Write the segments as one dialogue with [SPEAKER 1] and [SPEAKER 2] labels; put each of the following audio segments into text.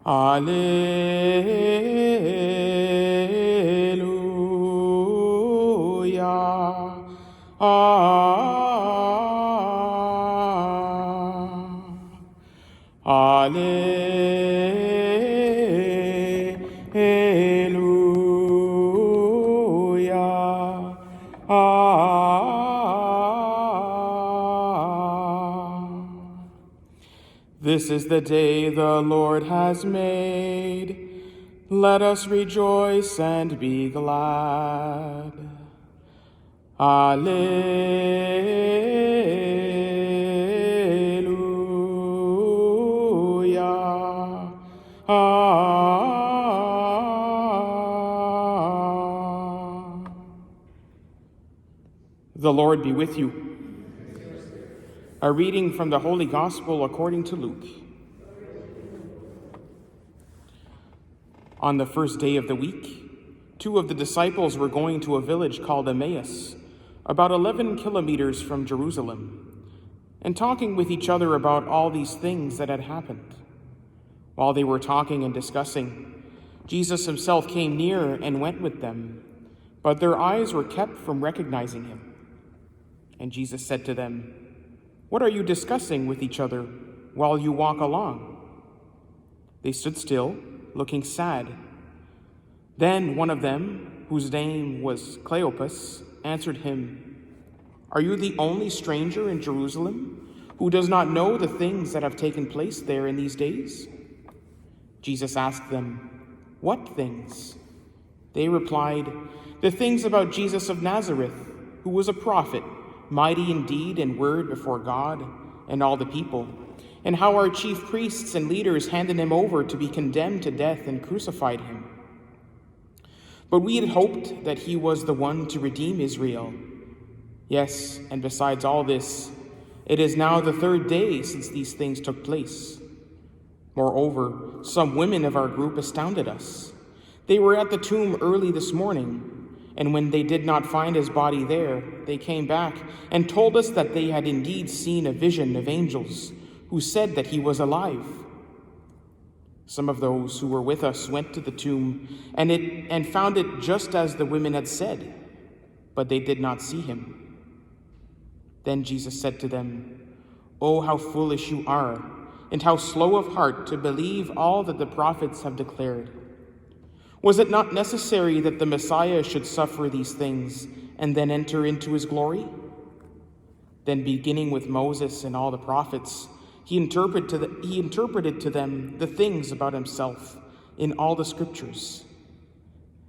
[SPEAKER 1] Alleluia. Alleluia. This is the day the Lord has made. Let us rejoice and be glad. Alleluia. The Lord be with you. A reading from the Holy Gospel according to Luke. On the first day of the week, 2 of the disciples were going to a village called Emmaus, about 11 kilometers from Jerusalem, and talking with each other about all these things that had happened. While they were talking and discussing, Jesus himself came near and went with them, but their eyes were kept from recognizing him. And Jesus said to them, "What are you discussing with each other while you walk along?" They stood still, looking sad. Then one of them, whose name was Cleopas, answered him, "Are you the only stranger in Jerusalem who does not know the things that have taken place there in these days?" Jesus asked them, "What things?" They replied, "The things about Jesus of Nazareth, who was a prophet, mighty in deed and word before God and all the people, and how our chief priests and leaders handed him over to be condemned to death and crucified him. But we had hoped that he was the one to redeem Israel. Yes, and besides all this, it is now the 3rd day since these things took place. Moreover, some women of our group astounded us. They were at the tomb early this morning, and when they did not find his body there, they came back and told us that they had indeed seen a vision of angels who said that he was alive." Some of those who were with us went to the tomb and found it just as the women had said, but they did not see him. Then Jesus said to them, "Oh, how foolish you are, and how slow of heart to believe all that the prophets have declared. Was it not necessary that the Messiah should suffer these things and then enter into his glory?" Then, beginning with Moses and all the prophets, he interpreted to them the things about himself in all the scriptures.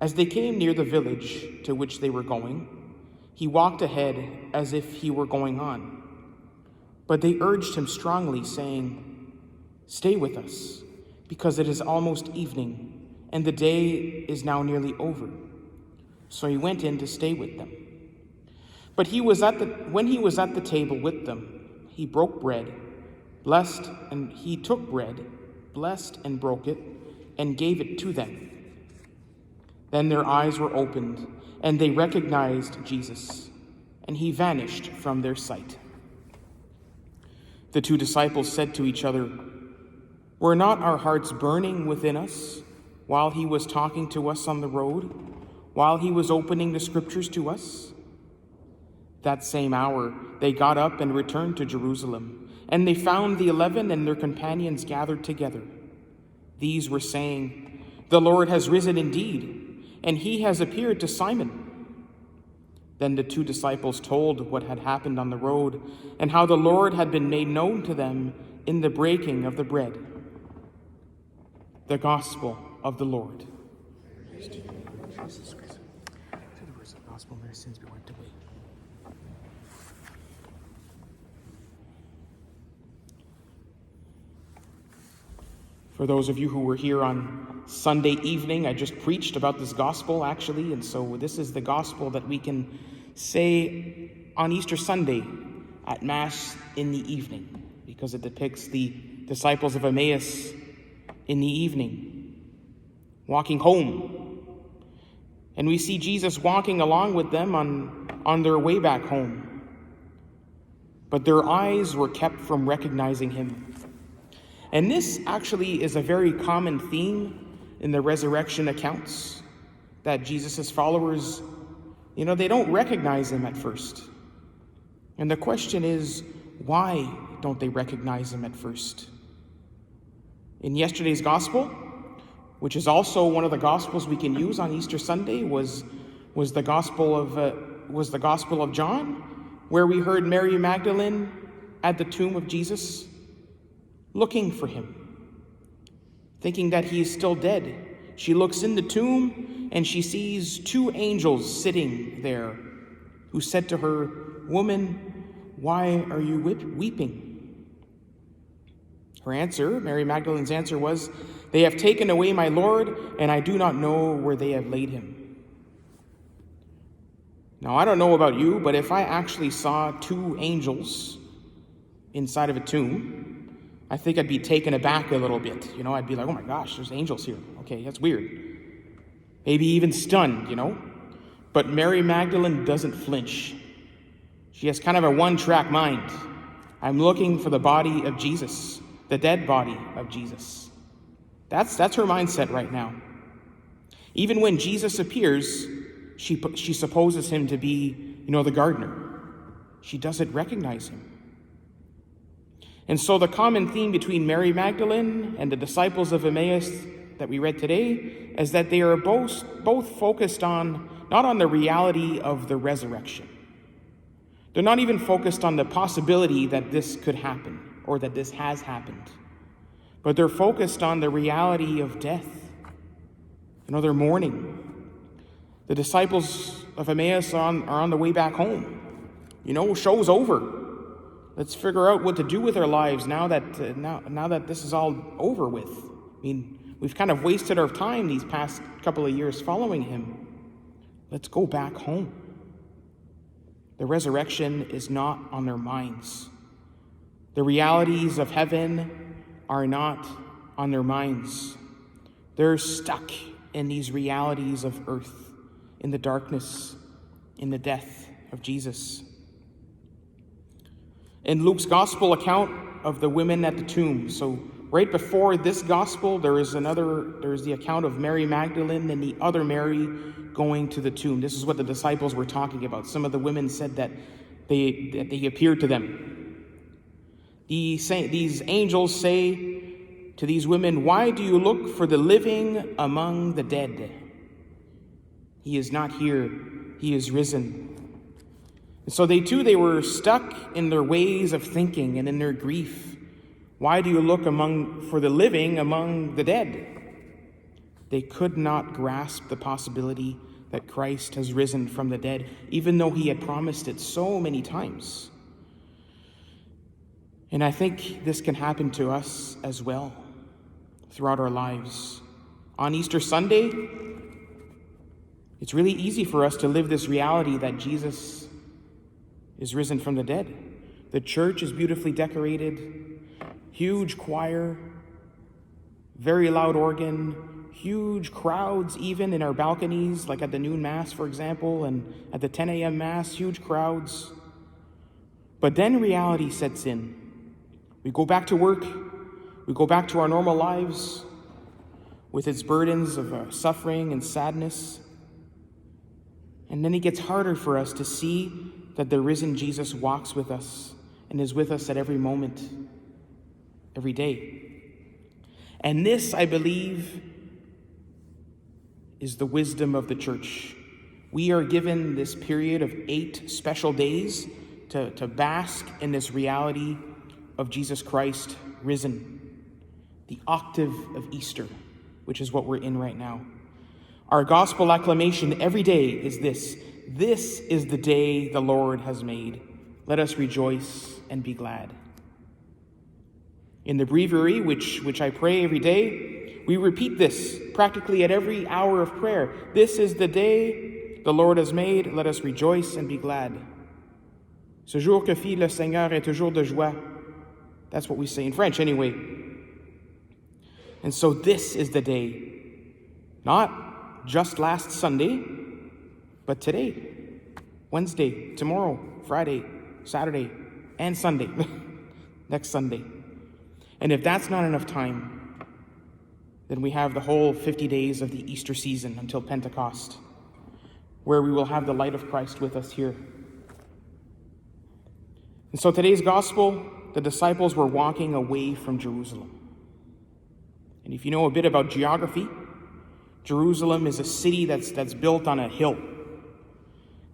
[SPEAKER 1] As they came near the village to which they were going, he walked ahead as if he were going on. But they urged him strongly, saying, "Stay with us, because it is almost evening, and the day is now nearly over." So he went in to stay with them. But when he was at the table with them, he broke bread, he took bread, blessed and broke it, and gave it to them. Then their eyes were opened, and they recognized Jesus, and he vanished from their sight. The 2 disciples said to each other, "Were not our hearts burning within us while he was talking to us on the road, while he was opening the scriptures to us?" That same hour they got up and returned to Jerusalem, and they found the 11 and their companions gathered together. These were saying, "The Lord has risen indeed, and he has appeared to Simon." Then the 2 disciples told what had happened on the road, and how the Lord had been made known to them in the breaking of the bread. The Gospel of the Lord. Praise to you, Jesus Christ. Through the words of the gospel, may our sins be wiped away. For those of you who were here on Sunday evening, I just preached about this gospel, actually, and so this is the gospel that we can say on Easter Sunday at Mass in the evening, because it depicts the disciples of Emmaus in the evening, walking home. And we see Jesus walking along with them on their way back home. But their eyes were kept from recognizing him. And this actually is a very common theme in the resurrection accounts, that Jesus' followers, they don't recognize him at first. And the question is, why don't they recognize him at first? In yesterday's gospel, which is also one of the gospels we can use on Easter Sunday, was the gospel of John, where we heard Mary Magdalene at the tomb of Jesus, looking for him, thinking that he is still dead. She looks in the tomb and she sees two angels sitting there, who said to her, "Woman, why are you weeping?" Her answer, Mary Magdalene's answer, was, "They have taken away my Lord, and I do not know where they have laid him." Now, I don't know about you, but if I actually saw two angels inside of a tomb, I think I'd be taken aback a little bit. I'd be like, "Oh my gosh, there's angels here. Okay, that's weird." Maybe even stunned, But Mary Magdalene doesn't flinch. She has kind of a one-track mind. I'm looking for the body of Jesus, the dead body of Jesus. That's her mindset right now. Even when Jesus appears, she supposes him to be, the gardener. She doesn't recognize him. And so the common theme between Mary Magdalene and the disciples of Emmaus that we read today is that they are both focused not on the reality of the resurrection. They're not even focused on the possibility that this could happen or that this has happened. But they're focused on the reality of death. They're mourning. The disciples of Emmaus are on the way back home. Show's over. Let's figure out what to do with our lives now that this is all over with. We've kind of wasted our time these past couple of years following him. Let's go back home. The resurrection is not on their minds. The realities of heaven are not on their minds. They're stuck in these realities of earth, in the darkness, in the death of Jesus. In Luke's gospel account of the women at the tomb, so right before this gospel, there's the account of Mary Magdalene and the other Mary going to the tomb. This is what the disciples were talking about. Some of the women said that they appeared to them. These angels say to these women, "Why do you look for the living among the dead? He is not here, he is risen." And so they were stuck in their ways of thinking and in their grief. Why do you look for the living among the dead? They could not grasp the possibility that Christ has risen from the dead, even though he had promised it so many times. And I think this can happen to us as well throughout our lives. On Easter Sunday, it's really easy for us to live this reality that Jesus is risen from the dead. The church is beautifully decorated, huge choir, very loud organ, huge crowds even in our balconies, like at the noon mass, for example, and at the 10 a.m. mass, huge crowds. But then reality sets in. We go back to work. We go back to our normal lives with its burdens of suffering and sadness. And then it gets harder for us to see that the risen Jesus walks with us and is with us at every moment, every day. And this, I believe, is the wisdom of the church. We are given this period of 8 special days to bask in this reality of Jesus Christ risen. The Octave of Easter, which is what we're in right now. Our gospel acclamation every day is this: "This is the day the Lord has made. Let us rejoice and be glad." In the breviary, which I pray every day, we repeat this practically at every hour of prayer. This is the day the Lord has made. Let us rejoice and be glad. Ce jour que fit le Seigneur est toujours de joie. That's what we say in French anyway. And so this is the day, not just last Sunday, but today, Wednesday, tomorrow, Friday, Saturday, and Sunday, next Sunday. And if that's not enough time, then we have the whole 50 days of the Easter season until Pentecost, where we will have the light of Christ with us here. And so today's gospel, the disciples were walking away from Jerusalem. And if you know a bit about geography, Jerusalem is a city that's built on a hill.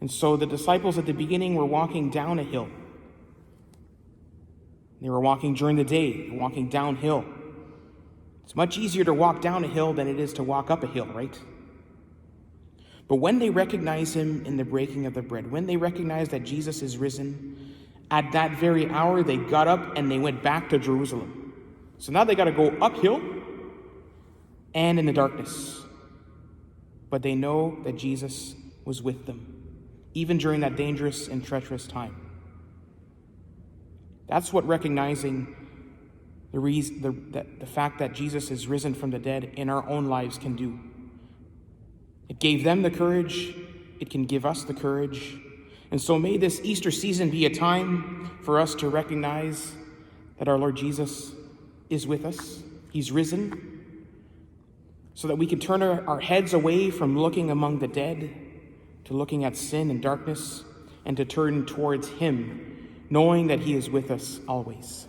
[SPEAKER 1] And so the disciples at the beginning were walking down a hill. They were walking during the day, walking downhill. It's much easier to walk down a hill than it is to walk up a hill, right? But when they recognize him in the breaking of the bread, when they recognize that Jesus is risen, at that very hour they got up and they went back to Jerusalem. So now they got to go uphill and in the darkness. But they know that Jesus was with them, even during that dangerous and treacherous time. That's what recognizing the fact that Jesus is risen from the dead in our own lives can do. It gave them the courage. It can give us the courage. And so may this Easter season be a time for us to recognize that our Lord Jesus is with us. He's risen, so that we can turn our heads away from looking among the dead to looking at sin and darkness, and to turn towards him, knowing that he is with us always.